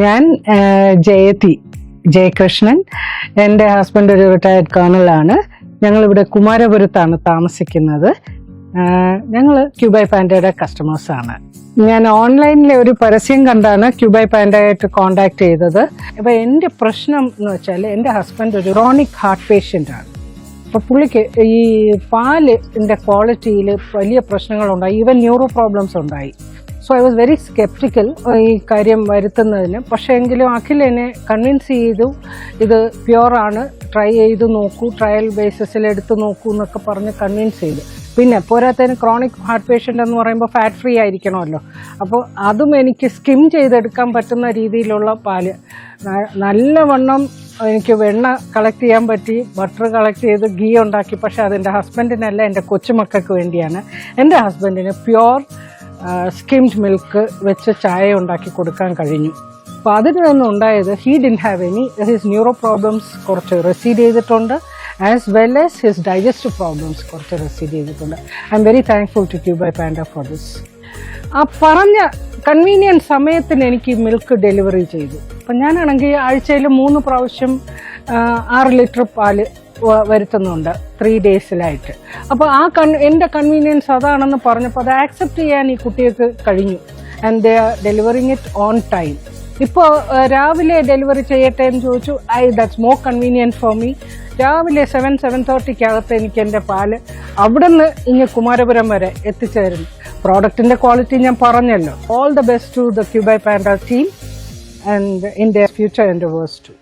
ഞാൻ ജയകൃഷ്ണൻ. എൻ്റെ ഹസ്ബൻഡ് ഒരു റിട്ടയർഡ് കേണലാണ്. ഞങ്ങളിവിടെ കുമാരപുരത്താണ് താമസിക്കുന്നത്. ഞങ്ങൾ ക്യൂബൈ പാൻഡയുടെ കസ്റ്റമേഴ്സാണ്. ഞാൻ ഓൺലൈനിലെ ഒരു പരസ്യം കണ്ടാണ് ക്യൂബൈ പാൻഡയായിട്ട് കോണ്ടാക്ട് ചെയ്തത്. അപ്പോൾ എൻ്റെ പ്രശ്നം എന്ന് വെച്ചാൽ എൻ്റെ ഹസ്ബൻഡ് ഒരു ക്രോണിക് ഹാർട്ട് പേഷ്യൻ്റാണ്. അപ്പോൾ പുള്ളിക്ക് ഈ പാലിൻ്റെ ക്വാളിറ്റിയിൽ വലിയ പ്രശ്നങ്ങളുണ്ടായി, ഈവൻ ന്യൂറോ പ്രോബ്ലംസ് ഉണ്ടായി. So I was very sceptical ഈ കാര്യം വരുത്തുന്നതിന്. പക്ഷേ എങ്കിലും അഖിൽ എന്നെ കൺവിൻസ് ചെയ്തു, ഇത് പ്യുവറാണ്, ട്രൈ ചെയ്ത് നോക്കൂ, ട്രയൽ ബേസിസിൽ എടുത്ത് നോക്കൂ എന്നൊക്കെ പറഞ്ഞ് കൺവിൻസ് ചെയ്തു. പിന്നെ പോരാത്തതിന് ക്രോണിക് ഹാർട്ട് പേഷ്യൻ്റ് എന്ന് പറയുമ്പോൾ ഫാറ്റ് ഫ്രീ ആയിരിക്കണമല്ലോ. അപ്പോൾ അതും എനിക്ക് സ്കിം ചെയ്തെടുക്കാൻ പറ്റുന്ന രീതിയിലുള്ള പാല്, നല്ലവണ്ണം എനിക്ക് വെണ്ണ കളക്ട് ചെയ്യാൻ പറ്റി, ബട്ടർ കളക്ട് ചെയ്ത് ഗീ ഉണ്ടാക്കി. പക്ഷേ അതെൻ്റെ ഹസ്ബൻഡിനല്ല, എൻ്റെ കൊച്ചുമക്കൾക്ക് വേണ്ടിയാണ്. എൻ്റെ ഹസ്ബൻഡിന് പ്യുവർ സ്കിംഡ് മിൽക്ക് വെച്ച് ചായ ഉണ്ടാക്കി കൊടുക്കാൻ കഴിഞ്ഞു. അപ്പോൾ അതിൽ നിന്നുണ്ടായത് he didn't have any, his neuro problems കുറച്ച് റെസീഡ് ചെയ്തിട്ടുണ്ട്, as well as his digestive problems കുറച്ച് റെസീഡ് ചെയ്തിട്ടുണ്ട്. I'm very thankful to Cubi Panda for this. ആ പറഞ്ഞ കൺവീനിയൻറ്റ് സമയത്തിന് എനിക്ക് മിൽക്ക് ഡെലിവറി ചെയ്തു. അപ്പം ഞാനാണെങ്കിൽ ആഴ്ചയിൽ 3 പ്രാവശ്യം 6 ലിറ്റർ പാല് വരുത്തുന്നുണ്ട് 3 ഡേയ്സിലായിട്ട്. അപ്പോൾ എൻ്റെ കൺവീനിയൻസ് അതാണെന്ന് പറഞ്ഞപ്പോൾ അത് ആക്സെപ്റ്റ് ചെയ്യാൻ ഈ കുട്ടികൾക്ക് കഴിഞ്ഞു. And they are delivering it on time. ഇപ്പോൾ രാവിലെ ഡെലിവറി ചെയ്യട്ടെ എന്ന് ചോദിച്ചു. That's more convenient for me. രാവിലെ 7:30 എനിക്ക് എൻ്റെ പാല് അവിടെ നിന്ന് ഇങ്ങ് കുമാരപുരം വരെ എത്തിച്ചേരുന്നു. പ്രോഡക്റ്റിൻ്റെ ക്വാളിറ്റി ഞാൻ പറഞ്ഞല്ലോ. All the best to the Cubi Panda team and in their future endeavours to.